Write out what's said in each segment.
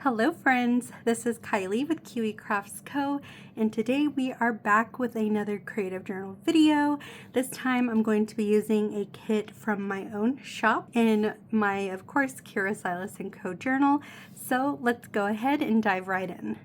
Hello friends, this is Kylie with KiwiKraftzCo, and today we are back with another creative journal video. This time I'm going to be using a kit from my own shop in my, of course, KiwiKraftzCo journal. So let's go ahead and dive right in.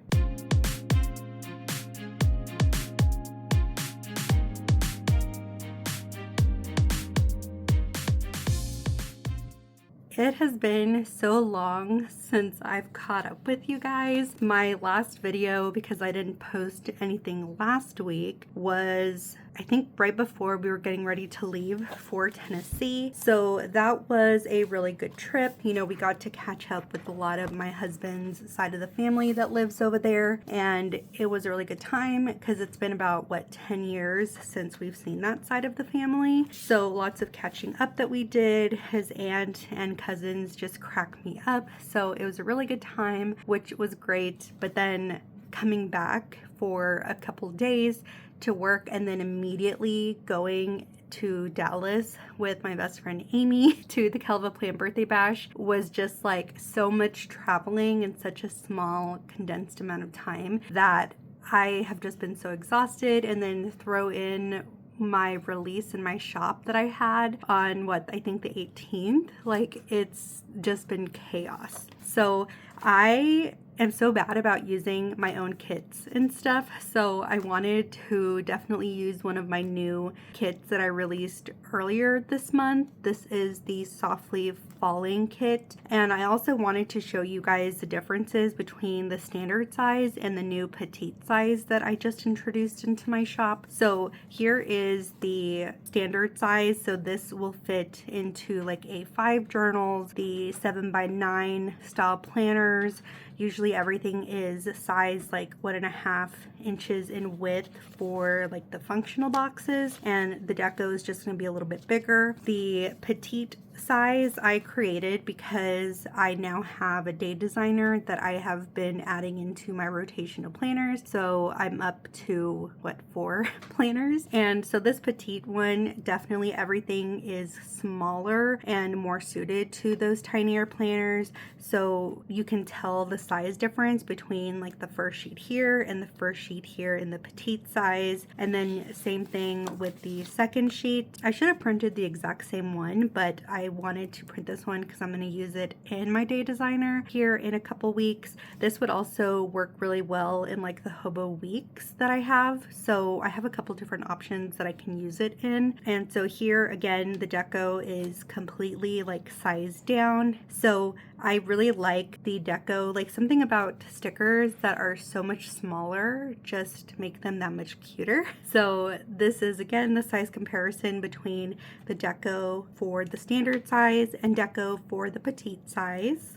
It has been so long since I've caught up with you guys. My last video, because I didn't post anything last week, was I think right before we were getting ready to leave for Tennessee. So that was a really good trip. You know, we got to catch up with a lot of my husband's side of the family that lives over there, and it was a really good time because it's been about 10 years since we've seen that side of the family. So lots of catching up that we did. His aunt and cousins just crack me up. So it was a really good time, which was great. But then coming back for a couple days to work and then immediately going to Dallas with my best friend Amy to the Kelva Plant birthday bash was just like so much traveling in such a small condensed amount of time that I have just been so exhausted. And then throw in my release in my shop that I had on I think the 18th. Like, it's just been chaos. So I am so bad about using my own kits and stuff, so I wanted to definitely use one of my new kits that I released earlier this month. This is the Softly Falling kit, and I also wanted to show you guys the differences between the standard size and the new petite size that I just introduced into my shop. So here is the standard size. So this will fit into like A5 journals, the 7x9 style planners. Usually everything is size like 1.5 inches in width for like the functional boxes, and the deco is just going to be a little bit bigger. The petite size I created because I now have a day designer that I have been adding into my rotational planners. So I'm up to 4 planners, and so this petite one, definitely everything is smaller and more suited to those tinier planners. So you can tell the size difference between like the first sheet here and the first sheet here in the petite size, and then same thing with the second sheet. I should have printed the exact same one, but I wanted to print this one because I'm going to use it in my day designer here in a couple weeks. This would also work really well in like the hobo weeks that I have. So I have a couple different options that I can use it in. And so here again, the deco is completely like sized down. So I really like the deco. Like, something about stickers that are so much smaller just make them that much cuter. So this is again the size comparison between the deco for the standard size and deco for the petite size.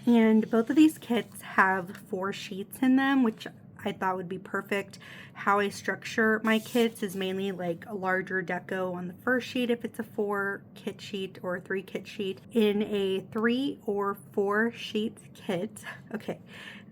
And both of these kits have 4 sheets in them, which I thought would be perfect. How I structure my kits is mainly like a larger deco on the first sheet if it's a 4 kit sheet or a 3 kit sheet. In a 3 or 4 sheet kit, okay,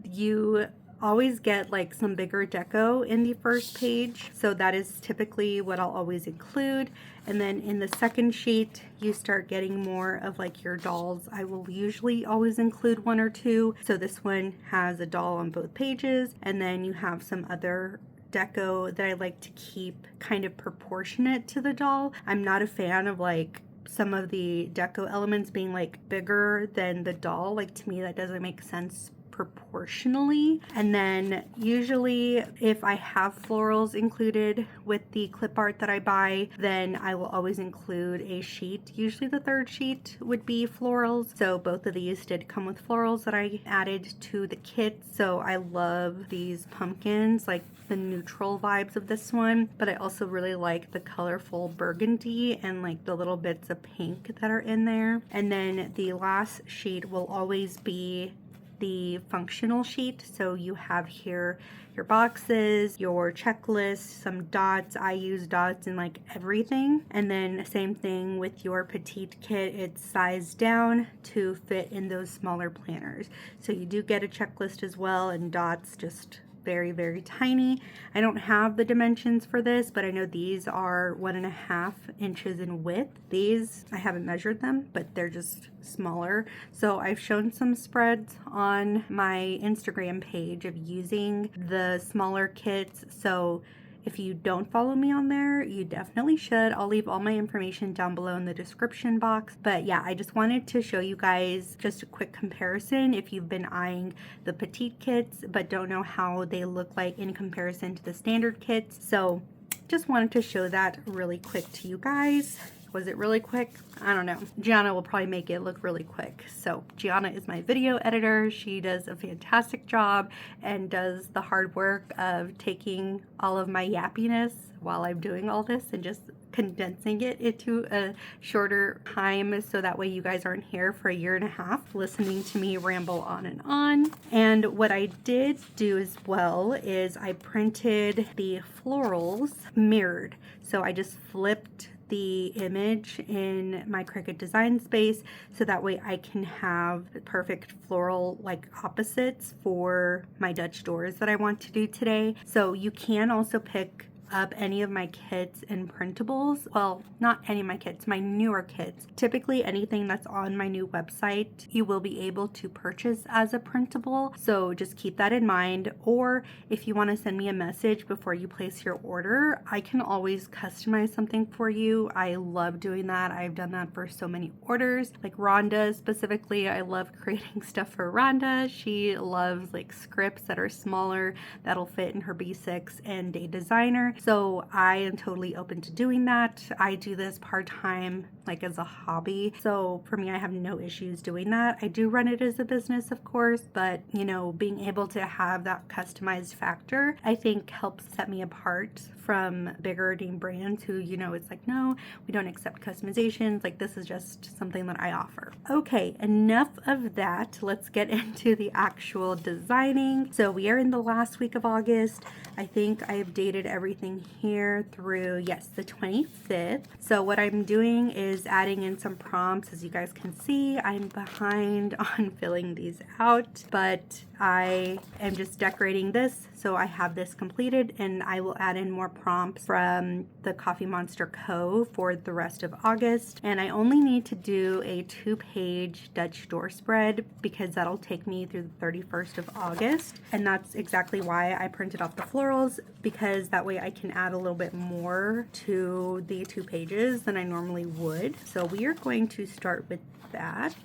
you always get like some bigger deco in the first page, so that is typically what I'll always include. And then in the second sheet you start getting more of like your dolls. I will usually always include 1 or 2. So this one has a doll on both pages, and then you have some other deco that I like to keep kind of proportionate to the doll. I'm not a fan of like some of the deco elements being like bigger than the doll. Like, to me that doesn't make sense proportionally. And then usually if I have florals included with the clip art that I buy, then I will always include a sheet. Usually the third sheet would be florals. So both of these did come with florals that I added to the kit. So I love these pumpkins, like the neutral vibes of this one, but I also really like the colorful burgundy and like the little bits of pink that are in there. And then the last sheet will always be the functional sheet. So you have here your boxes, your checklist, some dots. I use dots in like everything. And then same thing with your petite kit. It's sized down to fit in those smaller planners. So you do get a checklist as well, and dots just very, very tiny. I don't have the dimensions for this, but I know these are 1.5 inches in width. These, I haven't measured them, but they're just smaller. So I've shown some spreads on my Instagram page of using the smaller kits. So if you don't follow me on there, you definitely should. I'll leave all my information down below in the description box. But yeah, I just wanted to show you guys just a quick comparison if you've been eyeing the petite kits but don't know how they look like in comparison to the standard kits. So just wanted to show that really quick to you guys. Was it really quick? I don't know. Gianna will probably make it look really quick. So Gianna is my video editor. She does a fantastic job and does the hard work of taking all of my yappiness while I'm doing all this and just condensing it into a shorter time so that way you guys aren't here for 1.5 years listening to me ramble on and on. And what I did do as well is I printed the florals mirrored. So I just flipped the image in my Cricut design space so that way I can have perfect floral like opposites for my Dutch doors that I want to do today. So you can also pick up any of my kits and printables. Well, not any of my kits, my newer kits. Typically anything that's on my new website, you will be able to purchase as a printable. So just keep that in mind. Or if you want to send me a message before you place your order, I can always customize something for you. I love doing that. I've done that for so many orders. Like Rhonda specifically, I love creating stuff for Rhonda. She loves like scripts that are smaller that'll fit in her B6 and Day Designer. So I am totally open to doing that. I do this part-time, like as a hobby. So for me, I have no issues doing that. I do run it as a business, of course, but you know, being able to have that customized factor, I think helps set me apart from bigger name brands who, you know, it's like, no, we don't accept customizations. Like this is just something that I offer. Okay, enough of that. Let's get into the actual designing. So we are in the last week of August. I think I have dated everything here through, yes, the 25th. So what I'm doing is adding in some prompts. As you guys can see, I'm behind on filling these out, but I am just decorating this. So I have this completed and I will add in more prompts from the Coffee Monster Co. for the rest of August. And I only need to do a 2-page Dutch door spread because that'll take me through the 31st of August. And that's exactly why I printed off the florals, because that way I can add a little bit more to the 2 pages than I normally would. So we are going to start with that.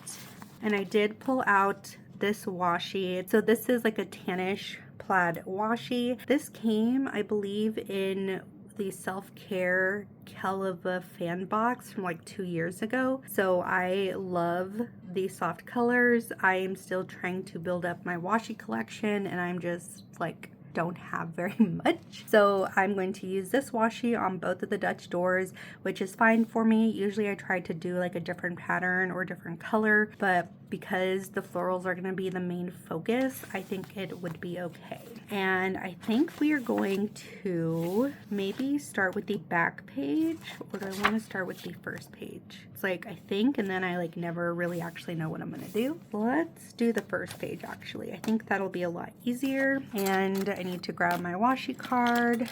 And I did pull out this washi. So this is like a tannish plaid washi. This came, I believe, in the self-care Keleva fan box from like 2 years ago. So I love these soft colors. I am still trying to build up my washi collection and I'm just like don't have very much. So I'm going to use this washi on both of the Dutch doors, which is fine for me. Usually I try to do like a different pattern or different color, but because the florals are going to be the main focus, I think it would be okay. And I think we are going to maybe start with the back page, or do I want to start with the first page? It's like I think, and then I like never really actually know what I'm going to do. Let's do the first page actually. I think that'll be a lot easier. And I need to grab my washi card,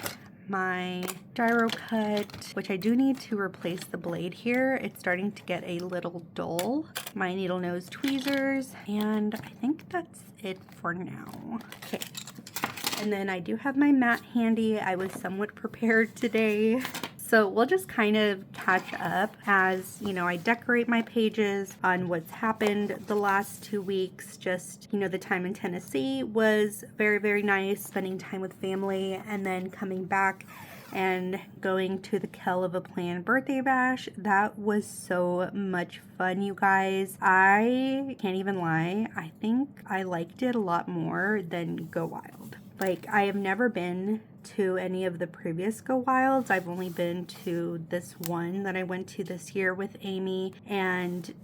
my gyro cut, which I do need to replace the blade here. It's starting to get a little dull. My needle nose tweezers, and I think that's it for now. Okay. And then I do have my mat handy. I was somewhat prepared today. So we'll just kind of catch up as, you know, I decorate my pages on what's happened the last 2 weeks. Just, you know, the time in Tennessee was very, very nice, spending time with family, and then coming back and going to the Keleva Plan birthday bash. That was so much fun, you guys. I can't even lie. I think I liked it a lot more than Go Wild. Like, I have never been to any of the previous Go Wilds. I've only been to this one that I went to this year with Amy, and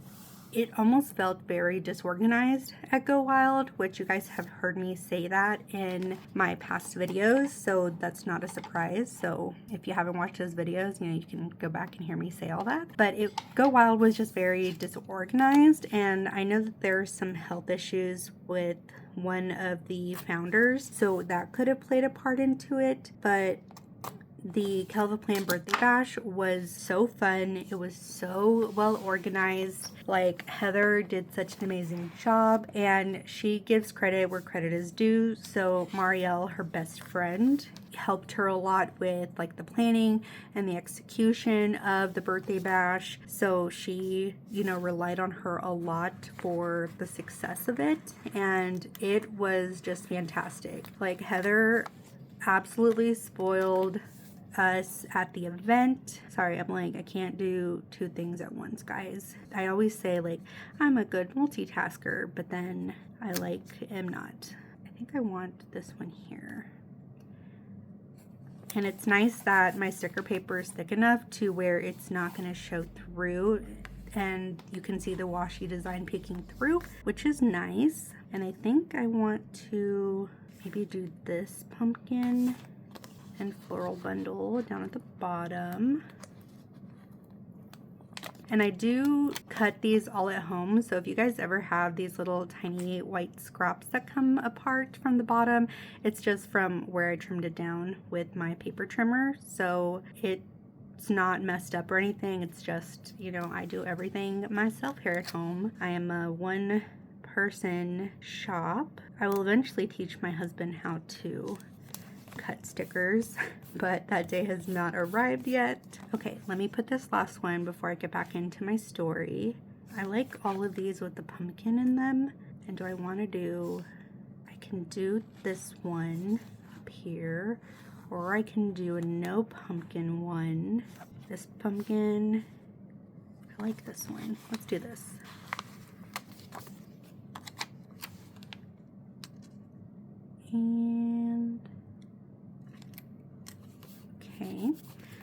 it almost felt very disorganized at Go Wild, which you guys have heard me say that in my past videos, so that's not a surprise. So if you haven't watched those videos, you know, you can go back and hear me say all that. But Go Wild was just very disorganized, and I know that there's some health issues with one of the founders, so that could have played a part into it. But the KiwiKraftzCo birthday bash was so fun. It was so well organized. Like, Heather did such an amazing job, and she gives credit where credit is due. So Marielle, her best friend, helped her a lot with like the planning and the execution of the birthday bash. So she, you know, relied on her a lot for the success of it, and it was just fantastic. Like, Heather absolutely spoiled us at the event. Sorry, I'm like, I can't do two things at once, guys. I always say like I'm a good multitasker, but then I like am not. I think I want this one here. And it's nice that my sticker paper is thick enough to where it's not going to show through, and you can see the washi design peeking through, which is nice. And I think I want to maybe do this pumpkin and floral bundle down at the bottom. And I do cut these all at home, so if you guys ever have these little tiny white scraps that come apart from the bottom, it's just from where I trimmed it down with my paper trimmer. So it's not messed up or anything. It's just, you know, I do everything myself here at home. I am a one-person shop. I will eventually teach my husband how to cut stickers, but that day has not arrived yet. Okay, let me put this last one before I get back into my story. I like all of these with the pumpkin in them. And do I want to do, I can do this one up here, or I can do a no pumpkin one. This pumpkin, I like this one. Let's do this. And okay,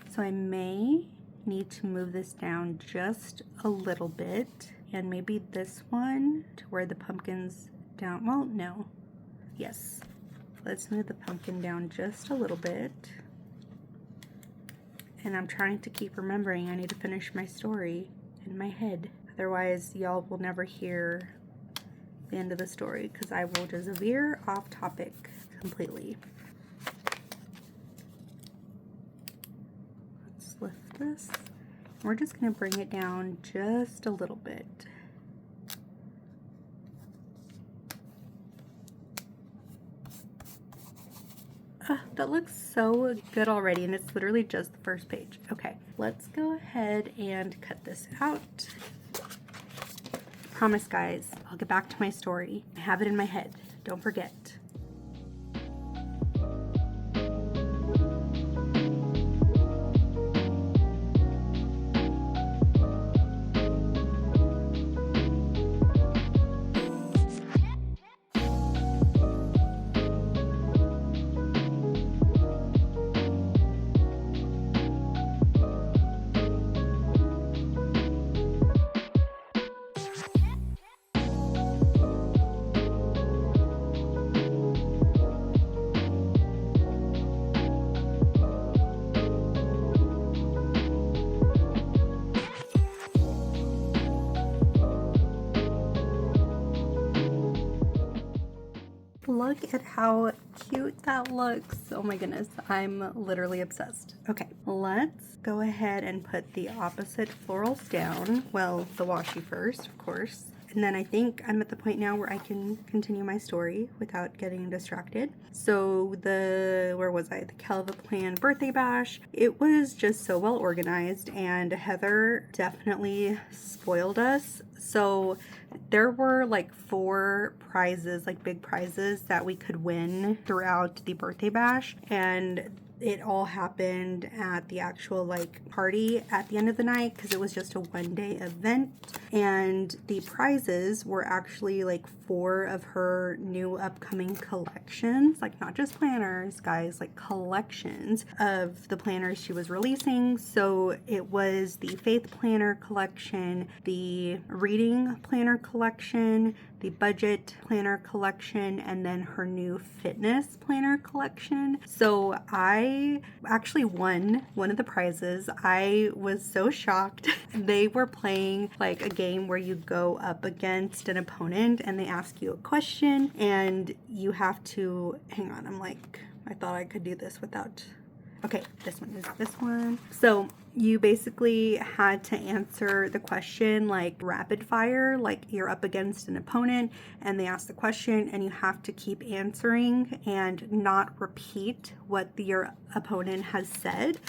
so I may need to move this down just a little bit, and maybe this one to where the pumpkin's down. Well, no. Yes. Let's move the pumpkin down just a little bit. And I'm trying to keep remembering I need to finish my story in my head. Otherwise, y'all will never hear the end of the story because I will just veer off topic completely. Lift this. We're just going to bring it down just a little bit. That looks so good already, and it's literally just the first page. Okay, let's go ahead and cut this out. Promise, guys, I'll get back to my story. I have it in my head. Don't forget. Look at how cute that looks. Oh my goodness, I'm literally obsessed. Okay, let's go ahead and put the opposite florals down. Well, the washi first, of course. And then I think I'm at the point now where I can continue my story without getting distracted. So where was I? The KiwiKraftzCo birthday bash. It was just so well organized, and Heather definitely spoiled us. So there were like 4 prizes, like big prizes that we could win throughout the birthday bash, and it all happened at the actual like party at the end of the night because it was just a 1-day event. And the prizes were actually like 4 of her new upcoming collections, like not just planners, guys, like collections of the planners she was releasing. So it was the Faith Planner collection, the Reading Planner collection, the Budget Planner collection, and then her new Fitness Planner collection. So I actually won one of the prizes. I was so shocked. They were playing like a game where you go up against an opponent and they ask you a question and you have to, hang on, I thought I could do this without, okay, this one is this one. So you basically had to answer the question like rapid fire, like you're up against an opponent and they ask the question and you have to keep answering and not repeat what your opponent has said.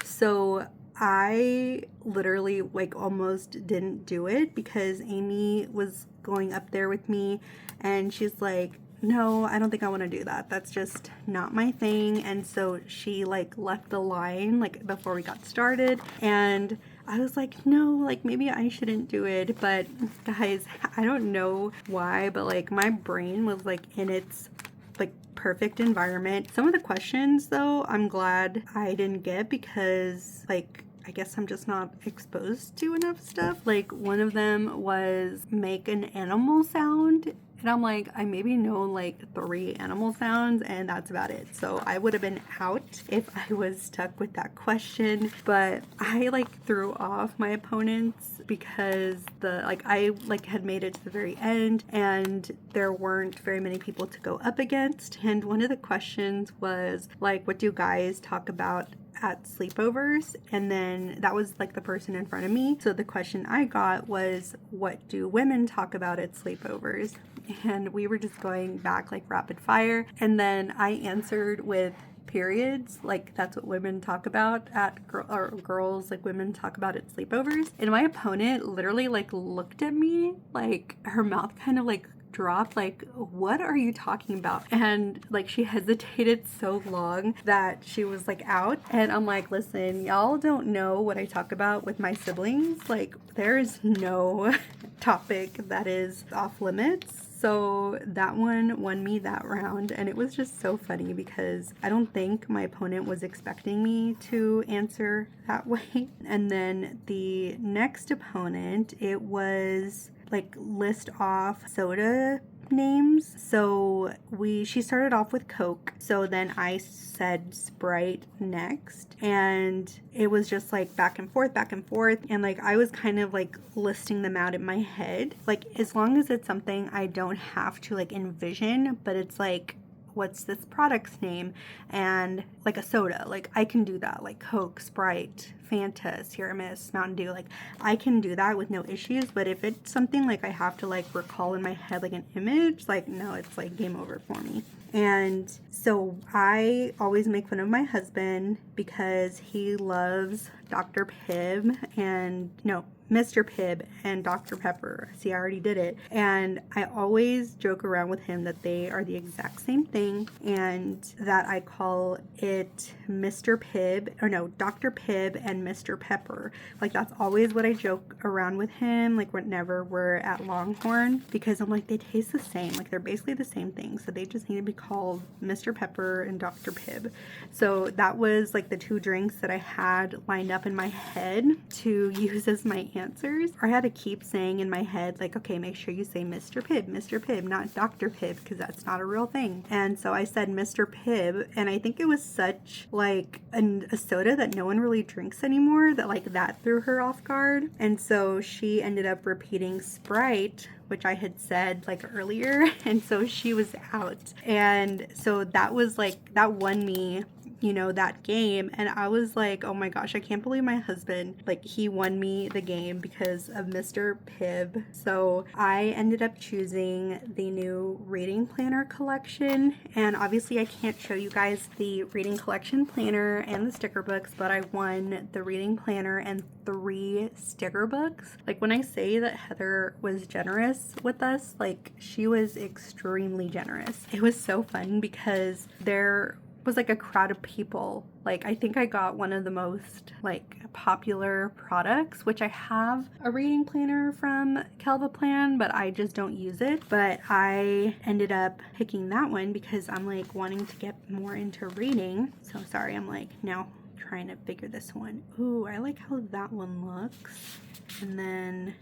So I literally like almost didn't do it because Amy was going up there with me and she's like, no, I don't think I want to do that. That's just not my thing. And so she like left the line like before we got started. And I was like, no, like maybe I shouldn't do it. But guys, I don't know why, but like my brain was like in its like perfect environment. Some of the questions though, I'm glad I didn't get because like I guess I'm just not exposed to enough stuff. Like one of them was make an animal sound. And I'm like, I maybe know like 3 animal sounds and that's about it. So I would have been out if I was stuck with that question. But I like threw off my opponents because I had made it to the very end and there weren't very many people to go up against. And one of the questions was like, what do guys talk about at sleepovers? And then that was like the person in front of me. So the question I got was, what do women talk about at sleepovers? And we were just going back like rapid fire. And then I answered with periods, like that's what women talk about at girls, like women talk about at sleepovers. And my opponent literally like looked at me, like her mouth kind of like dropped, like, what are you talking about? And like she hesitated so long that she was like out. And I'm like, listen, y'all don't know what I talk about with my siblings. Like there is no topic that is off limits. So that one won me that round, and it was just so funny because I don't think my opponent was expecting me to answer that way. And then the next opponent, it was like list off soda names. So she started off with Coke. So then I said Sprite next. And it was just like back and forth, back and forth. And like I was kind of like listing them out in my head. Like as long as it's something I don't have to like envision, but it's like, what's this product's name? And like a soda, like I can do that, like Coke, Sprite, Fanta, Sierra Mist, Mountain Dew, like I can do that with no issues. But if it's something like I have to like recall in my head like an image, like no, it's like game over for me. And so I always make fun of my husband because he loves Dr. Pibb and Mr. Pibb and Dr. Pepper. See, I already did it. And I always joke around with him that they are the exact same thing and that I call it Mr. Pibb, or no, Dr. Pibb and Mr. Pepper. Like that's always what I joke around with him, like whenever we're at Longhorn, because I'm like, they taste the same. Like they're basically the same thing. So they just need to be called Mr. Pepper and Dr. Pibb. So that was like the 2 drinks that I had lined up in my head to use as my answers. I had to keep saying in my head like, okay, make sure you say Mr. Pibb, not Dr. Pibb, because that's not a real thing. And so I said Mr. Pibb, and I think it was such like a soda that no one really drinks anymore that like that threw her off guard. And so she ended up repeating Sprite, which I had said like earlier, and so she was out. And so that was like, that won me that game. And I was like, oh my gosh, I can't believe my husband, like he won me the game because of Mr. Pibb. So I ended up choosing the new reading planner collection. And obviously I can't show you guys the reading collection planner and the sticker books, but I won the reading planner and 3 sticker books. Like when I say that Heather was generous with us, like she was extremely generous. It was so fun because there was like a crowd of people. Like, I think I got one of the most like popular products, which I have a reading planner from KiwiKraftzCo, but I just don't use it. But I ended up picking that one because I'm like wanting to get more into reading. So sorry, I'm like now trying to figure this one. Ooh, I like how that one looks. And then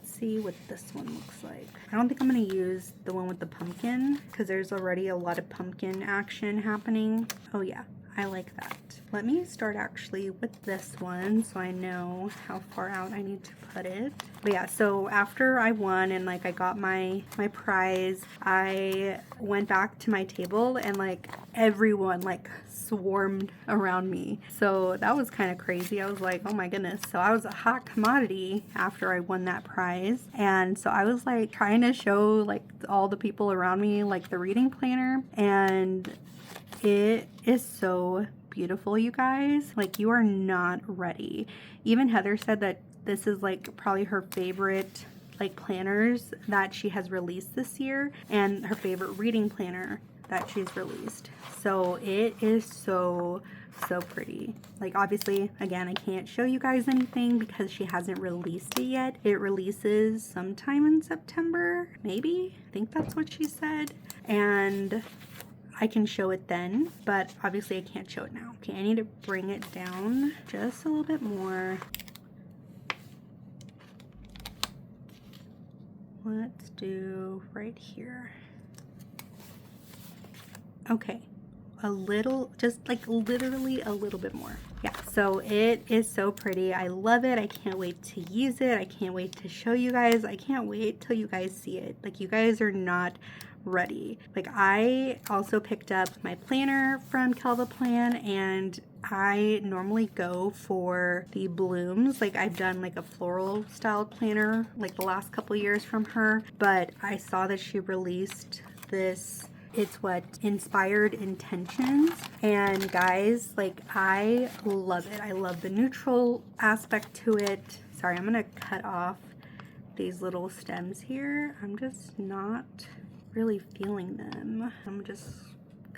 see what this one looks like. I don't think I'm going to use the one with the pumpkin because there's already a lot of pumpkin action happening. Oh yeah, I like that. Let me start actually with this one so I know how far out I need to put it. But yeah, so after I won and like I got my prize, I went back to my table and like everyone like swarmed around me. So that was kind of crazy. I was like, oh my goodness. So I was a hot commodity after I won that prize. And so I was like trying to show like all the people around me like the reading planner, and it is so beautiful, you guys. Like, you are not ready. Even Heather said that this is like probably her favorite like planners that she has released this year, and her favorite reading planner that she's released. So it is so pretty. Like, obviously, again, I can't show you guys anything because she hasn't released it yet. It releases sometime in September, maybe. I think that's what she said. And I can show it then, but obviously I can't show it now. Okay, I need to bring it down just a little bit more. Let's do right here. Okay, a little, just like literally a little bit more. Yeah, so it is so pretty. I love it. I can't wait to use it. I can't wait to show you guys. I can't wait till you guys see it. Like, you guys are not ready. Like, I also picked up my planner from KiwiKraftzCo, and I normally go for the blooms. Like, I've done like a floral style planner like the last couple years from her, but I saw that she released this. It's what Inspired Intentions, and guys, like, I love it. I love the neutral aspect to it. Sorry, I'm gonna cut off these little stems here. I'm just not really feeling them. I'm just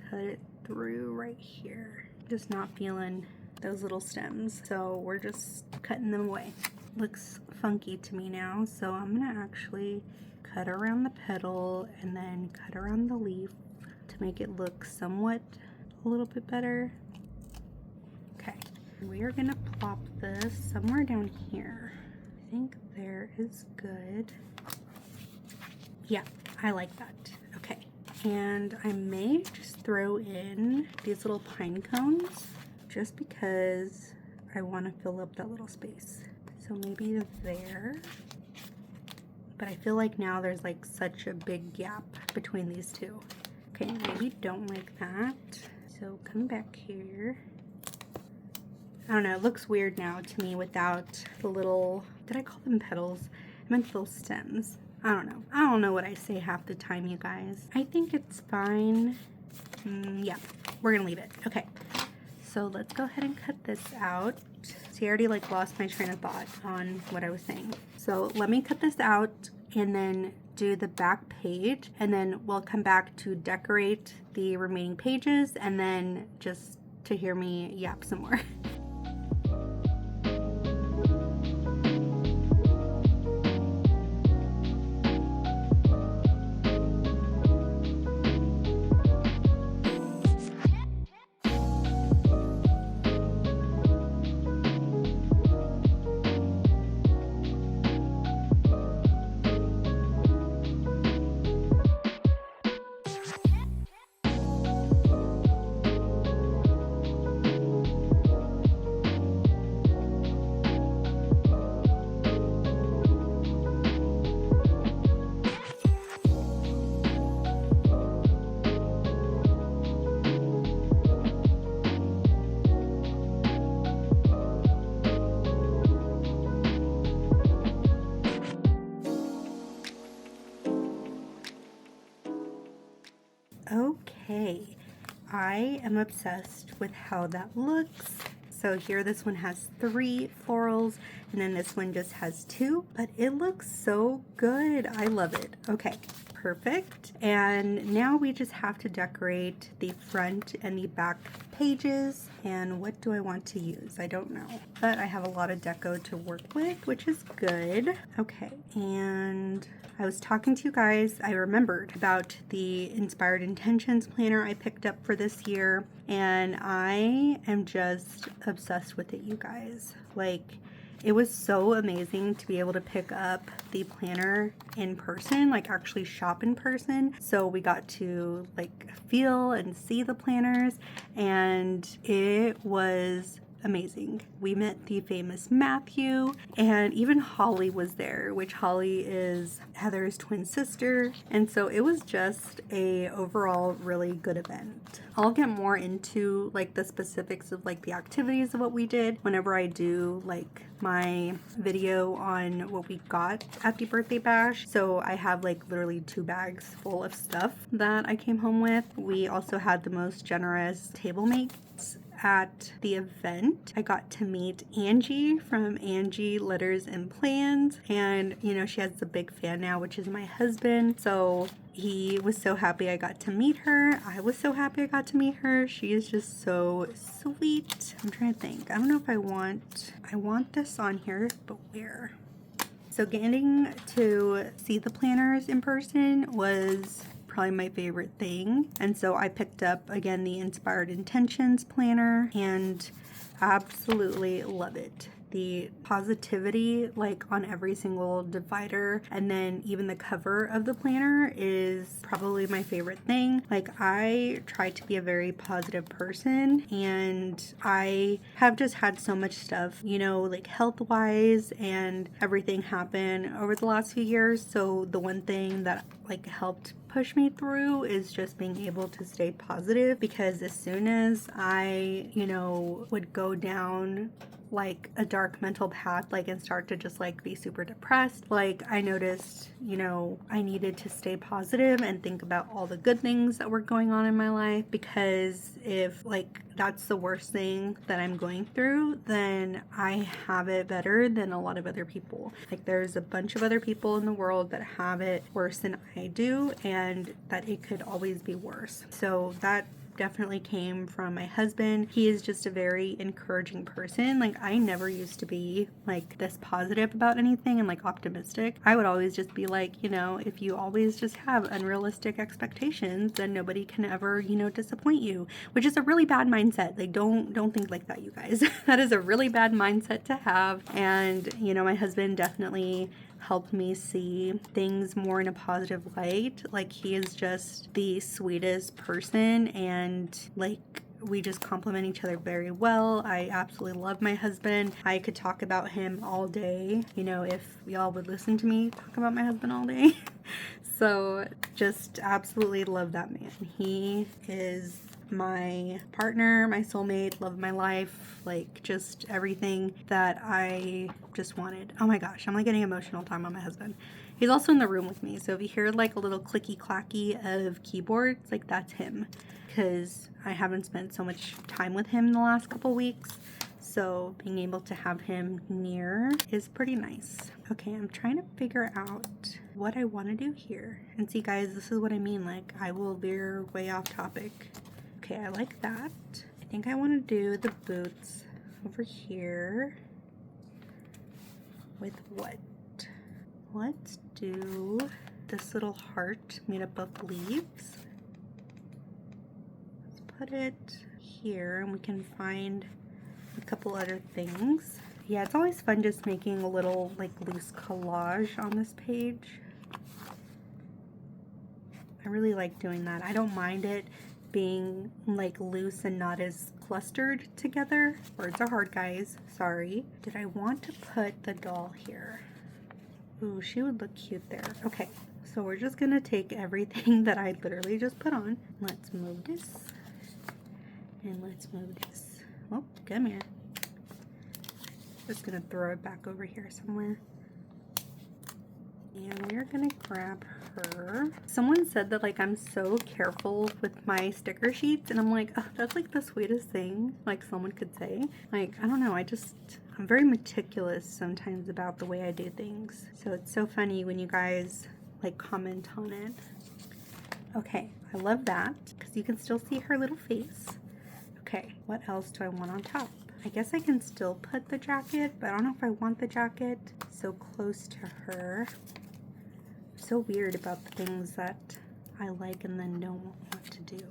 cut it through right here. Just not feeling those little stems, so we're just cutting them away. Looks funky to me now, so I'm gonna actually cut around the petal and then cut around the leaf to make it look somewhat a little bit better. Okay, we are gonna plop this somewhere down here. I think there is good. Yeah, I like that. Okay, and I may just throw in these little pine cones just because I want to fill up that little space. So maybe there. But I feel like now there's like such a big gap between these two. Okay, maybe don't like that. So come back here. I don't know, it looks weird now to me without the little, did I call them petals? I meant little stems. I don't know. I don't know what I say half the time, you guys. I think it's fine. Yeah, we're gonna leave it. Okay, so let's go ahead and cut this out. See, I already like lost my train of thought on what I was saying. So let me cut this out and then do the back page, and then we'll come back to decorate the remaining pages, and then just to hear me yap some more. Okay, I am obsessed with how that looks. So here this one has 3 florals, and then this one just has 2, but it looks so good. I love it. Okay, perfect. And now we just have to decorate the front and the back pages. And what do I want to use? I don't know, but I have a lot of deco to work with, which is good. Okay, and I was talking to you guys, I remembered about the Inspired Intentions planner I picked up for this year, and I am just obsessed with it, you guys. Like, it was so amazing to be able to pick up the planner in person, like actually shop in person. So we got to like feel and see the planners, and it was amazing. We met the famous Matthew, and even Holly was there, which Holly is Heather's twin sister. And so it was just a overall really good event. I'll get more into like the specifics of like the activities of what we did whenever I do like my video on what we got at the birthday bash. So I have like literally 2 bags full of stuff that I came home with. We also had the most generous table mates at the event. I got to meet Angie from Angie Letters and Plans, and you know, she has a big fan now, which is my husband. So he was so happy I got to meet her. I was so happy I got to meet her. She is just so sweet. I'm trying to think. I don't know if I want this on here, but where? So getting to see the planners in person was probably my favorite thing. And so I picked up again the Inspired Intentions planner and absolutely love it. The positivity like on every single divider, and then even the cover of the planner is probably my favorite thing. Like, I try to be a very positive person, and I have just had so much stuff, you know, like health wise and everything happen over the last few years. So the one thing that like helped push me through is just being able to stay positive, because as soon as I, you know, would go down like a dark mental path, like, and start to just like be super depressed, like I noticed, you know, I needed to stay positive and think about all the good things that were going on in my life, because if like that's the worst thing that I'm going through, then I have it better than a lot of other people. Like, there's a bunch of other people in the world that have it worse than I do, and that it could always be worse. So that definitely came from my husband. He is just a very encouraging person. Like, I never used to be like this positive about anything and like optimistic. I would always just be like, you know, if you always just have unrealistic expectations, then nobody can ever, you know, disappoint you, which is a really bad mindset. Like, don't think like that, you guys. That is a really bad mindset to have. And, you know, my husband definitely helped me see things more in a positive light. Like, he is just the sweetest person, and like we just complement each other very well. I absolutely love my husband. I could talk about him all day, you know, if y'all would listen to me talk about my husband all day. So just absolutely love that man. He is my partner, my soulmate, love of my life, like just everything that I just wanted. Oh my gosh, I'm like getting emotional talking about my husband. He's also in the room with me, so if you hear like a little clicky clacky of keyboards, like that's him, because I haven't spent so much time with him the last couple weeks. So being able to have him near is pretty nice. Okay, I'm trying to figure out what I want to do here. And see guys, this is what I mean, like I will veer way off topic. Okay, I like that. I think I want to do the boots over here with what? Let's do this little heart made up of leaves. Let's put it here, and we can find a couple other things. Yeah, it's always fun just making a little like loose collage on this page. I really like doing that. I don't mind it being like loose and not as clustered together. Words are hard, guys. Sorry. Did I want to put the doll here? Ooh, she would look cute there. Okay, so we're just gonna take everything that I literally just put on. Let's move this. And let's move this. Oh, come here. Just gonna throw it back over here somewhere. And we're gonna grab her. Someone said that like I'm so careful with my sticker sheets, and I'm like, oh, that's like the sweetest thing like someone could say. Like, I don't know, I'm very meticulous sometimes about the way I do things. So it's so funny when you guys like comment on it. Okay, I love that because you can still see her little face. Okay, what else do I want on top? I guess I can still put the jacket, but I don't know if I want the jacket so close to her. I'm so weird about the things that I like and then don't want to do.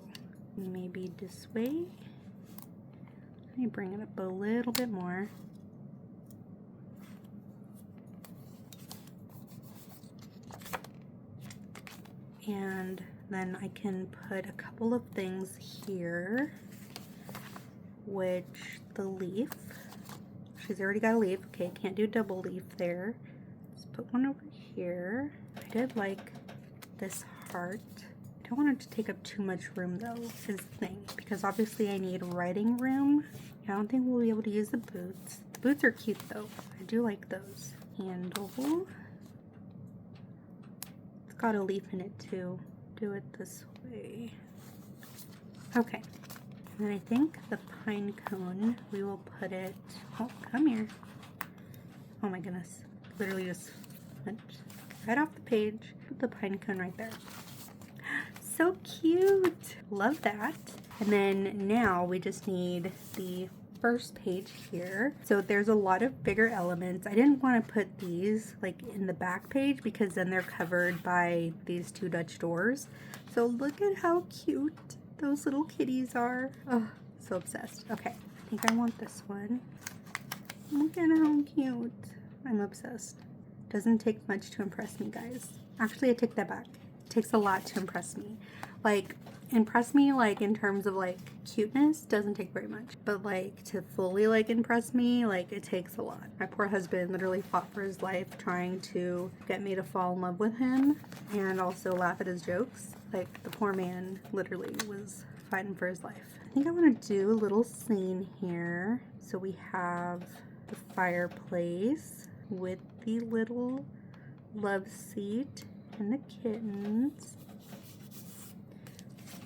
Maybe this way. Let me bring it up a little bit more. And then I can put a couple of things here, which the leaf, she's already got a leaf. Okay, can't do double leaf there. Let's put one over here. I did like this heart. I don't want it to take up too much room though, is the thing, because obviously I need writing room. I don't think we'll be able to use the boots. The boots are cute though. I do like those. Handle. It's got a leaf in it too. Do it this way. Okay. And then I think the pine cone, we will put it, oh, come here. Oh my goodness. Literally just went right off the page. Put the pine cone right there. So cute. Love that. And then now we just need the first page here. So there's a lot of bigger elements. I didn't want to put these like in the back page because then they're covered by these two Dutch doors. So look at how cute those little kitties are. Oh, so obsessed. Okay, I think I want this one. Look at how cute. I'm obsessed. Doesn't take much to impress me, guys. Actually, I take that back. It takes a lot to impress me. Like, impress me like in terms of like cuteness doesn't take very much, but like to fully like impress me, like it takes a lot. My poor husband literally fought for his life trying to get me to fall in love with him and also laugh at his jokes. Like the poor man literally was fighting for his life. I think I want to do a little scene here. So we have the fireplace with the little love seat and the kittens.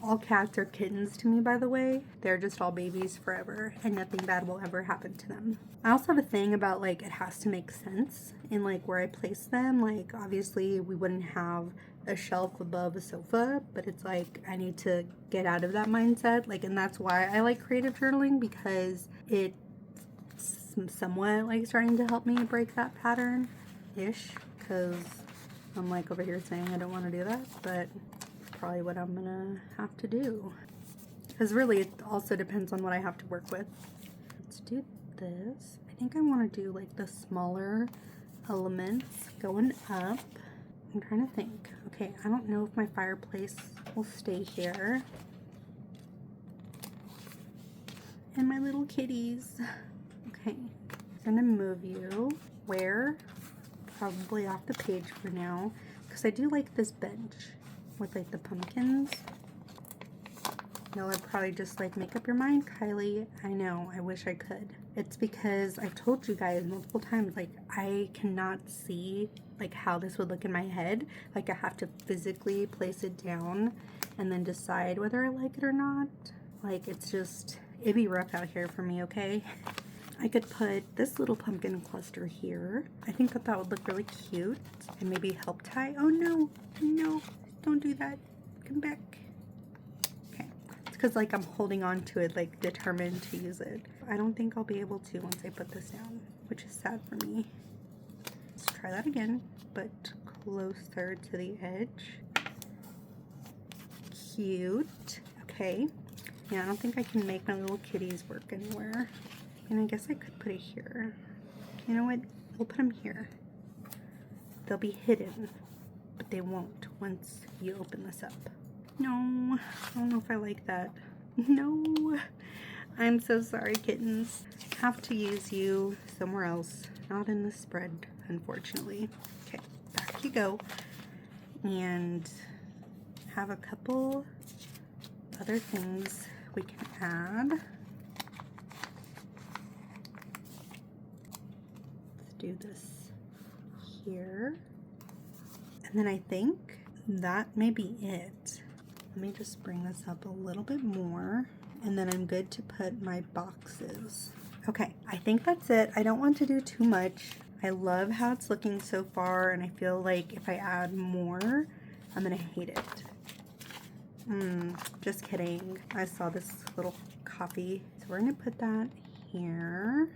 All cats are kittens to me, by the way. They're just all babies forever and nothing bad will ever happen to them. I also have a thing about like it has to make sense in like where I place them. Like obviously we wouldn't have a shelf above a sofa, but it's like I need to get out of that mindset. Like, and that's why I like creative journaling, because it's somewhat like starting to help me break that pattern-ish, because I'm like over here saying I don't want to do that, but probably what I'm gonna have to do, because really it also depends on what I have to work with. Let's do this. I think I want to do like the smaller elements going up. I'm trying to think. Okay, I don't know if my fireplace will stay here. And my little kitties. Okay, I'm gonna move you. Where? Probably off the page for now, because I do like this bench with like the pumpkins. Y'all are probably just like, make up your mind, Kylie. I know, I wish I could. It's because I've told you guys multiple times, like I cannot see like how this would look in my head. Like I have to physically place it down and then decide whether I like it or not. Like it's just, it'd be rough out here for me, okay? I could put this little pumpkin cluster here. I think that that would look really cute and maybe help tie. Oh no, no, don't do that. Come back. Okay, it's because like I'm holding on to it, like determined to use it. I don't think I'll be able to once I put this down, which is sad for me. Let's try that again, but closer to the edge. Cute. Okay. Yeah, I don't think I can make my little kitties work anywhere. And I guess I could put it here. You know what? We'll put them here. They'll be hidden, but they won't once you open this up. No, I don't know if I like that. No, I'm so sorry, kittens. Have to use you somewhere else, not in the spread, unfortunately. Okay, back you go. And have a couple other things we can add. Do this here, and then I think that may be it. Let me just bring this up a little bit more, and then I'm good to put my boxes. Okay, I think that's it. I don't want to do too much. I love how it's looking so far, and I feel like if I add more, I'm gonna hate it. Just kidding. I saw this little coffee, so we're gonna put that here.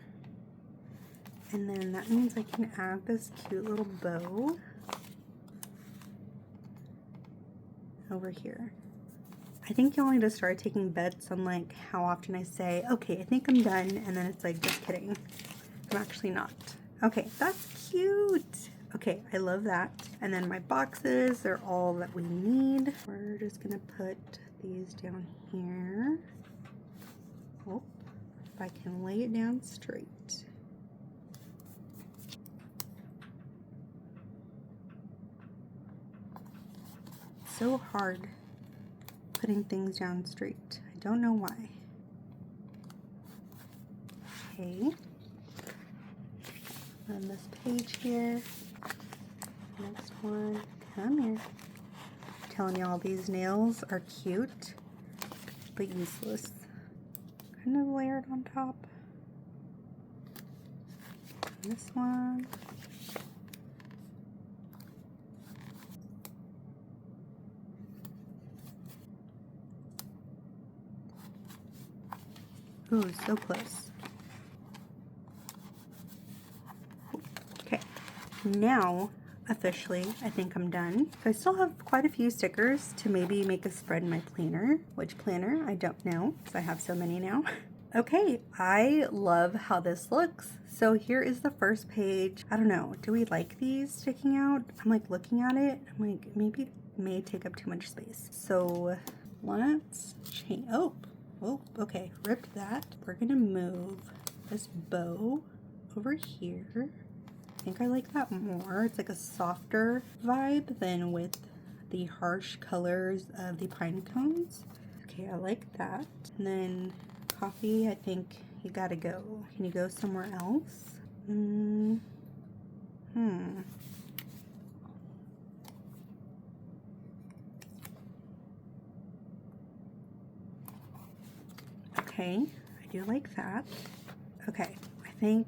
And then that means I can add this cute little bow over here. I think you'll need to start taking bets on like how often I say, okay, I think I'm done, and then it's like, just kidding. I'm actually not. Okay, that's cute. Okay, I love that. And then my boxes are all that we need. We're just gonna put these down here. Oh, if I can lay it down straight. So hard putting things down straight. I don't know why. Okay. On this page here. Next one. Come here. I'm telling y'all, these nails are cute, but useless. Kind of layered on top. And this one. Ooh, so close. Okay, now officially I think I'm done. So I still have quite a few stickers to maybe make a spread in my planner. Which planner? I don't know, because I have so many now. Okay, I love how this looks. So here is the first page. I don't know, do we like these sticking out? I'm like looking at it, I'm like, maybe it may take up too much space. So let's change. Oh, okay, ripped that. We're gonna move this bow over here. I think I like that more. It's like a softer vibe than with the harsh colors of the pine cones. Okay, I like that. And then coffee, I think you gotta go. Can you go somewhere else? Okay, I do like that. Okay, I think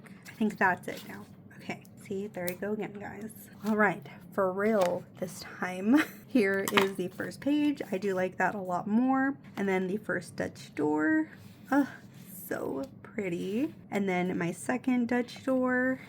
that's it now. Okay, see, there you go again, guys. All right, for real this time. Here is the first page. I do like that a lot more. And then the first Dutch door. Oh, so pretty. And then my second Dutch door.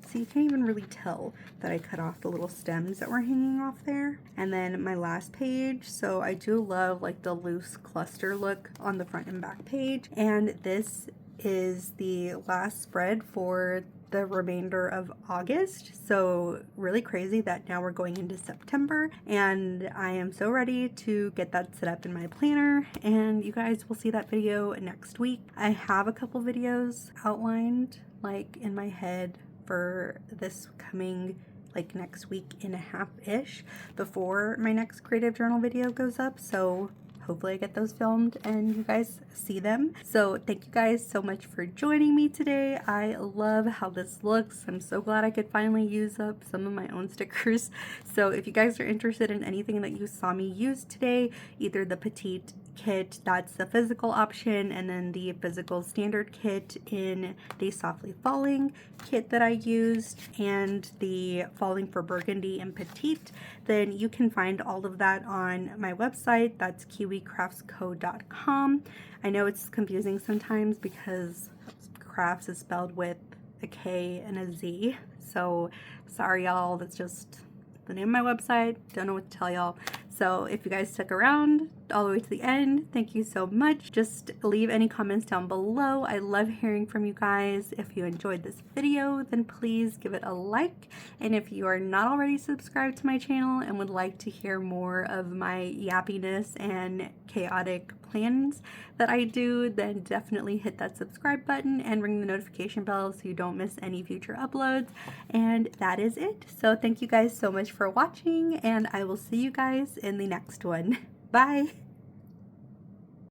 So you can't even really tell that I cut off the little stems that were hanging off there. And then my last page. So I do love like the loose cluster look on the front and back page. And this is the last spread for the remainder of August. So really crazy that now we're going into September, and I am so ready to get that set up in my planner, and you guys will see that video next week. I have a couple videos outlined like in my head for this coming like next week and a half-ish before my next creative journal video goes up, so hopefully I get those filmed and you guys see them. So thank you guys so much for joining me today. I love how this looks. I'm so glad I could finally use up some of my own stickers. So if you guys are interested in anything that you saw me use today, either the petite kit, that's the physical option, and then the physical standard kit in the softly falling kit that I used, and the falling for burgundy and petite, then you can find all of that on my website. That's KiwiKraftzCo.com. I know it's confusing sometimes because crafts is spelled with a K and a Z, so sorry y'all, that's just the name of my website. Don't know what to tell y'all. So if you guys stuck around all the way to the end, thank you so much. Just leave any comments down below. I love hearing from you guys. If you enjoyed this video, then please give it a like. And if you are not already subscribed to my channel and would like to hear more of my yappiness and chaotic plans that I do, then definitely hit that subscribe button and ring the notification bell so you don't miss any future uploads. And that is it. So thank you guys so much for watching, and I will see you guys in the next one. Bye!